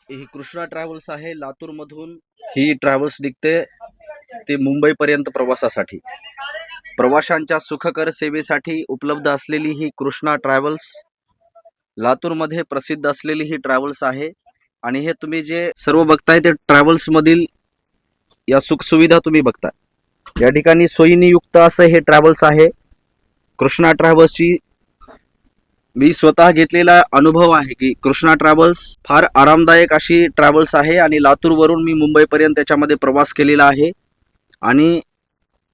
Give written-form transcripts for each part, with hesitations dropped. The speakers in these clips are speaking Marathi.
ही कृष्णा ट्रॅव्हल्स आहे लातूर मधून. ही ट्रॅव्हल्स निघते ते मुंबई पर्यंत प्रवासासाठी. प्रवाशांच्या सुखकर सेवेसाठी उपलब्ध असलेली ही कृष्णा ट्रॅव्हल्स लातूरमध्ये प्रसिद्ध असलेली ही ट्रॅव्हल्स आहे. आणि हे तुम्ही जे सर्व बघताय ते ट्रॅव्हल्स मधील या सुखसुविधा तुम्ही बघताय. या ठिकाणी सोयीने युक्त असं हे ट्रॅव्हल्स आहे. कृष्णा ट्रॅव्हल्सची मी स्वतः घेतलेला अनुभव आहे की कृष्णा ट्रॅव्हल्स फार आरामदायक अशी ट्रॅव्हल्स आहे. आणि लातूरवरून मी मुंबईपर्यंत त्याच्यामध्ये प्रवास केलेला आहे. आणि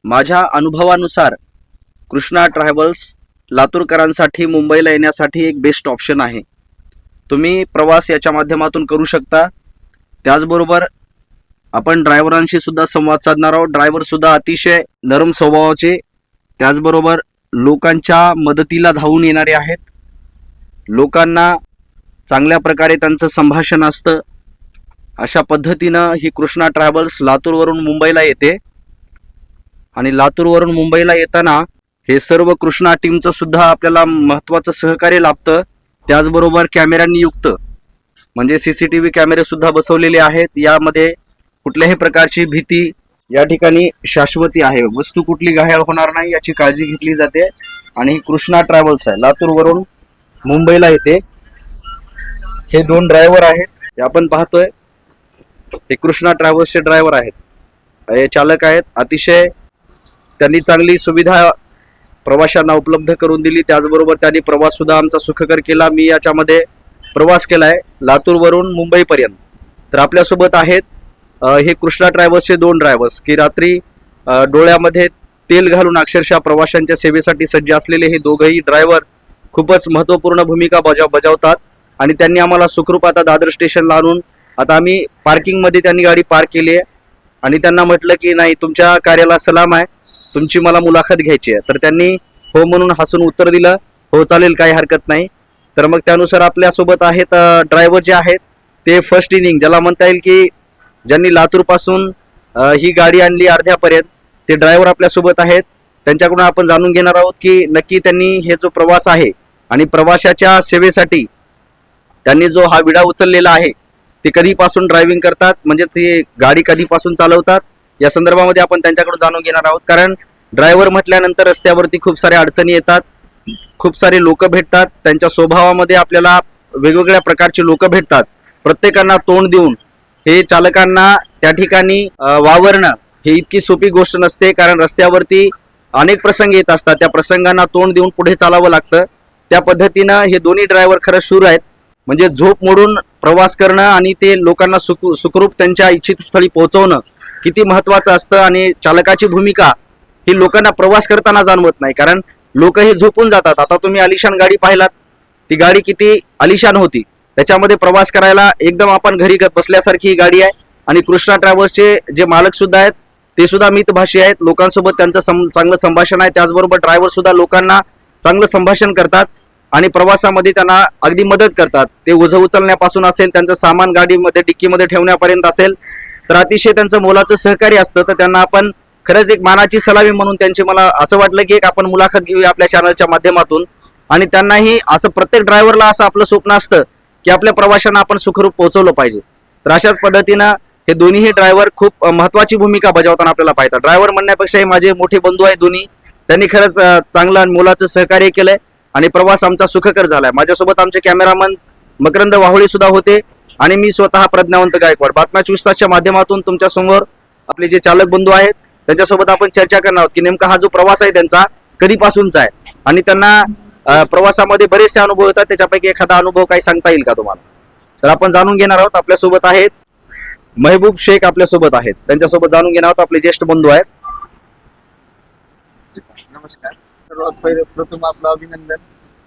माझ्या अनुभवानुसार कृष्णा ट्रॅव्हल्स लातूरकरांसाठी मुंबईला येण्यासाठी एक बेस्ट ऑप्शन आहे. तुम्ही प्रवास याच्या माध्यमातून करू शकता. त्याचबरोबर आपण ड्रायव्हरांशी सुद्धा संवाद साधणार आहोत. ड्रायव्हर सुद्धा अतिशय नरम स्वभावाचे, त्याचबरोबर लोकांच्या मदतीला धावून येणारे आहेत. लोकांना चांगल्या प्रकारे त्यांचं संभाषण असतं. अशा पद्धतीनं ही कृष्णा ट्रॅव्हल्स लातूरवरून मुंबईला येते. आणि लातूरवरून मुंबईला येताना हे सर्व कृष्णा टीमचं सुद्धा आपल्याला महत्त्वाचं सहकार्य लाभतं. त्याचबरोबर कॅमेऱ्यांनी युक्त म्हणजे CCTV कॅमेरे सुद्धा बसवलेले आहेत. यामध्ये कुठल्याही प्रकारची भीती या ठिकाणी शाश्वती आहे. वस्तू कुठली घायाळ होणार नाही याची काळजी घेतली जाते. आणि ही कृष्णा ट्रॅव्हल्स आहे लातूरवरून मुंबईला येते. हे दोन ड्रायव्हर आहेत, हे आपण पाहतोय ते कृष्णा ट्रॅव्हल्सचे ड्रायव्हर आहेत, हे चालक आहेत. अतिशय त्यांनी चांगली सुविधा प्रवाशांना उपलब्ध करून दिली. त्याचबरोबर त्यांनी प्रवास सुद्धा आमचा सुखकर केला. मी याच्यामध्ये प्रवास केलाय लातूरवरून मुंबईपर्यंत. तर आपल्यासोबत आहेत हे कृष्णा ट्रॅव्हल्सचे दोन ड्रायव्हर्स की रात्री डोळ्यामध्ये तेल घालून अक्षरशः प्रवाशांच्या सेवेसाठी सज्ज असलेले हे दोघंही ड्रायव्हर खूपच महत्त्वपूर्ण भूमिका बजावतात. आणि त्यांनी आम्हाला सुखरूप आता दादर स्टेशनला आणून आता आम्ही पार्किंगमध्ये त्यांनी गाडी पार्क केली आहे. आणि त्यांना म्हटलं की नाही, तुमच्या कार्याला सलाम आहे, तुमची मला मुलाखत घ्यायची आहे. तर त्यांनी हो म्हणून हसून उत्तर दिलं, हो चालेल, काही हरकत नाही. तर मग त्यानुसार आपल्यासोबत आहेत ड्रायव्हर जे आहेत ते फर्स्ट इनिंग ज्याला म्हणता येईल की ज्यांनी लातूरपासून ही गाडी आणली अर्ध्यापर्यंत, ते ड्रायव्हर आपल्यासोबत आहेत. त्यांच्याकडून आपण जाणून घेणार आहोत की नक्की त्यांनी हे जो प्रवास आहे आणि प्रवाशाच्या सेवेसाठी त्यांनी जो हा विडा उचललेला आहे ते कधीपासून ड्रायव्हिंग करतात, म्हणजे ते गाडी कधीपासून चालवतात, या संदर्भामध्ये आपण त्यांच्याकडून जाणून घेणार आहोत. कारण ड्रायव्हर म्हटल्यानंतर रस्त्यावरती खूप साऱ्या अडचणी येतात, खूप सारे लोक भेटतात. त्यांच्या स्वभावामध्ये आपल्याला वेगवेगळ्या प्रकारचे लोक भेटतात. प्रत्येकांना तोंड देऊन हे चालकांना त्या ठिकाणी वावरणं ही इतकी सोपी गोष्ट नसते. कारण रस्त्यावरती अनेक प्रसंग येत असतात, त्या प्रसंगांना तोंड देऊन पुढे चालावं लागतं. त्या पद्धतीनं हे दोन्ही ड्रायव्हर खरंच शूर आहेत. म्हणजे झोप मोडून प्रवास करणं आणि ते लोकांना सुखरूप त्यांच्या इच्छित स्थळी पोहोचवणं किती महत्त्वाचं असतं. आणि चालकाची भूमिका ही लोकांना प्रवास करताना जाणवत नाही, कारण लोक हे झोपून जातात. आता तुम्ही आलिशान गाडी पाहिलात, ती गाडी किती आलिशान होती, त्याच्यामध्ये प्रवास करायला एकदम आपण घरी बसल्यासारखी ही गाडी आहे. आणि कृष्णा ट्रॅव्हल्सचे जे मालक सुद्धा आहेत ते सुद्धा मितभाषी आहेत, लोकांसोबत त्यांचं चांगलं संभाषण आहे. त्याचबरोबर ड्रायव्हर सुद्धा लोकांना चांगलं संभाषण करतात आणि प्रवासामध्ये त्यांना अगदी मदत करतात. ते ओझं उचलण्यापासून असेल, त्यांचं सामान गाडीमध्ये डिक्कीमध्ये ठेवण्यापर्यंत असेल, तर अतिशय त्यांचं मोलाचं सहकार्य असतं. तर त्यांना आपण खरंच एक मानाची सलामी म्हणून त्यांची मला असं वाटलं की एक आपण मुलाखत घेऊया आपल्या चॅनलच्या माध्यमातून. आणि त्यांनाही असं प्रत्येक ड्रायव्हरला असं आपलं स्वप्न असतं की आपल्या प्रवाशांना आपण सुखरूप पोहोचवलं पाहिजे. तर अशाच पद्धतीनं हे दोन्हीही ड्रायव्हर खूप महत्वाची भूमिका बजावताना आपल्याला पाहतात. ड्रायव्हर म्हणण्यापेक्षाही माझे मोठे बंधू आहेत दोन्ही, त्यांनी खरंच चांगलं आणि मोलाचं सहकार्य केलंय आणि प्रवास आमचा सुखकर झालाय. माझ्यासोबत आमचे कॅमेरामन मकरंद वाहुळे सुद्धा होते आणि मी स्वतः प्रज्ञावंत गायकवाड. बातम्या 24 तासच्या माध्यमातून तुमच्या समोर आपले जे चालक बंधू आहेत त्यांच्यासोबत आपण चर्चा करणार आहोत की नेमका हा जो प्रवास आहे त्यांचा कधीपासूनचा आहे आणि त्यांना प्रवासामध्ये बरेचसे अनुभव येतात. त्याच्यापैकी एखादा अनुभव काही सांगता येईल का तुम्हाला? तर आपण जाणून घेणार आहोत. आपल्यासोबत आहेत महबूब शेख, आपल्यासोबत आहेत, त्यांच्यासोबत जाणून घेणार आहोत. आपले ज्येष्ठ बंधू आहेत. नमस्कार. सर्वात पहिले प्रथम आपलं अभिनंदन,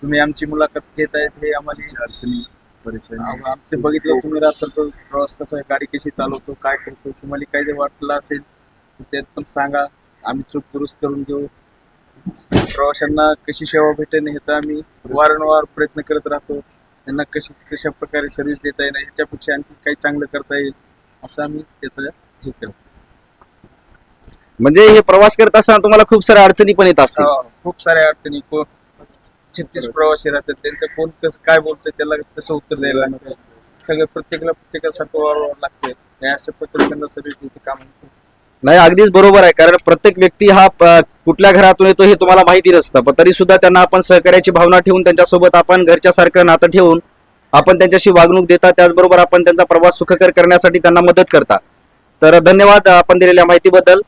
तुम्ही आमची मुलाखत घेत आहेत. हे आम्हाला अडचणी आमचे बघितलं तुम्ही रात्र प्रवास कसा आहे, गाडी कशी चालवतो, काय करतो, तुम्हाला काही जर वाटलं असेल त्यात पण सांगा, आम्ही चूक दुरुस्त करून घेऊ. प्रवाशांना कशी सेवा भेटेल ह्याचा आम्ही वारंवार प्रयत्न करत राहतो. त्यांना कशा प्रकारे सर्व्हिस देता येईल, ह्याच्यापेक्षा आणखी काही चांगलं करता येईल असं आम्ही त्याचं हे करतो. म्हणजे हे प्रवास करत असताना तुम्हाला खूप साऱ्या अडचणी पण येत असतील. खूप साऱ्या अडचणी 36 प्रवासी राहतात, त्यांचं कोण कसं काय बोलतंय त्याला तसं उत्तर द्यायला लागतं. सगळं प्रत्येकासारखं वाढवावं लागतंय. या अशा पद्धतीनं सगळी त्याची काम नाही, अगदीच बरोबर आहे. कारण प्रत्येक व्यक्ती हा कुठल्या घरातून येतो हे तुम्हाला माहिती नसतं, पण तरी सुद्धा त्यांना आपण सहकार्याची भावना ठेवून त्यांच्यासोबत आपण घरच्यासारखं नातं ठेवून आपण त्यांच्याशी वागणूक देता, त्याचबरोबर आपण त्यांचा प्रवास सुखकर करण्यासाठी त्यांना मदत करता. तर धन्यवाद आपण दिलेल्या माहितीबद्दल.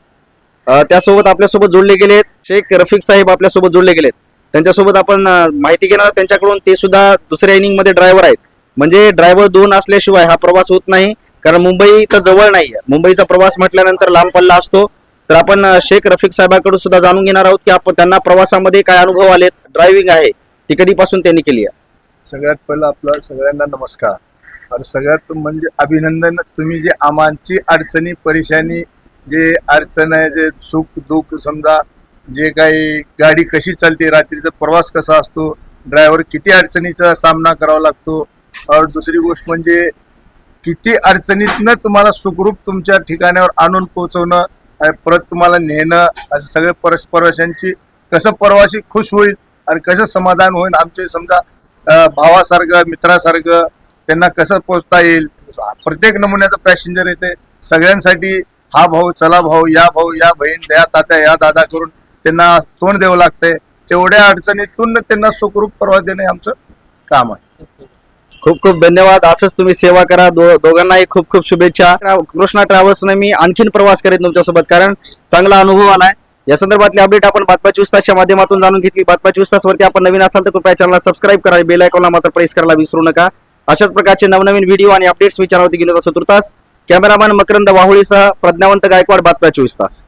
त्यासोबत आपल्यासोबत जोडले गेलेत शेख रफिक साहेब, आपल्यासोबत जोडले गेलेत. त्यांच्यासोबत आपण माहिती घेणार त्यांच्याकडून. ते सुद्धा दुसऱ्या इनिंग मध्ये ड्रायव्हर आहेत. म्हणजे ड्रायव्हर 2 असल्याशिवाय हा प्रवास होत नाही, कारण मुंबई तर जवळ नाही. मुंबईचा प्रवास म्हटल्यानंतर लांब पल्ला असतो. तर आपण शेख रफिक साहेबांकडून सुद्धा जाणून घेणार आहोत की आपण त्यांना प्रवासामध्ये काय अनुभव आलेत, ड्रायव्हिंग आहे ती कधीपासून त्यांनी केली आहे. सगळ्यात पहिलं आपलं सगळ्यांना नमस्कार. आणि सगळ्यात म्हणजे अभिनंदन, तुम्ही जे आमची अडचणी परेशानी, जे अडचण आहे, जे सुख दुःख, समजा जे काही गाडी कशी चालते, रात्रीचा प्रवास कसा असतो, ड्रायव्हर किती अडचणीचा सामना करावा लागतो, और दुसरी गोष्ट म्हणजे किती अडचणीतनं तुम्हाला सुखरूप तुमच्या ठिकाणावर आणून पोहोचवणं, परत तुम्हाला नेणं, असं सगळे प्रवाशांची कसं प्रवासी खुश होईल आणि कसं समाधान होईल, आमचे समजा भावासारखं मित्रासारखं त्यांना कसं पोचता येईल. प्रत्येक नमुन्याचा पॅसेंजर येते, सगळ्यांसाठी हा भाऊ, चला भाऊ, या बहीण, या तात्या, या दादा करून त्यांना तोंड द्यावं लागतंय. तेवढ्या अडचणीतून त्यांना सुखरूप प्रवास देणे आमचं काम आहे. खूप खूप धन्यवाद. असंच तुम्ही सेवा करा. दोघांनाही खूप खूप शुभेच्छा. कृष्णा ट्रॅव्हल्सने मी आणखीन प्रवास करेन तुमच्यासोबत, कारण चांगला अनुभव आलाय. या संदर्भातली अपडेट आपण बातम्या 24 तासच्या माध्यमातून जाणून घेतली. बातम्या 24 तासवरती आपण नवीन असाल तर कृपया चॅनलला सबस्क्राईब करा, बेल आयकॉनला मात्र प्रेस करायला विसरू नका. अशाच प्रकारचे नवनवीन व्हिडिओ आणि अपडेट्स मी चॅनलवरती घेऊन येतो. तुर्तास कॅमेरामॅन मकरंद वाहुळीसह प्रज्ञावंत गायकवाड, बातम्या 24 तास.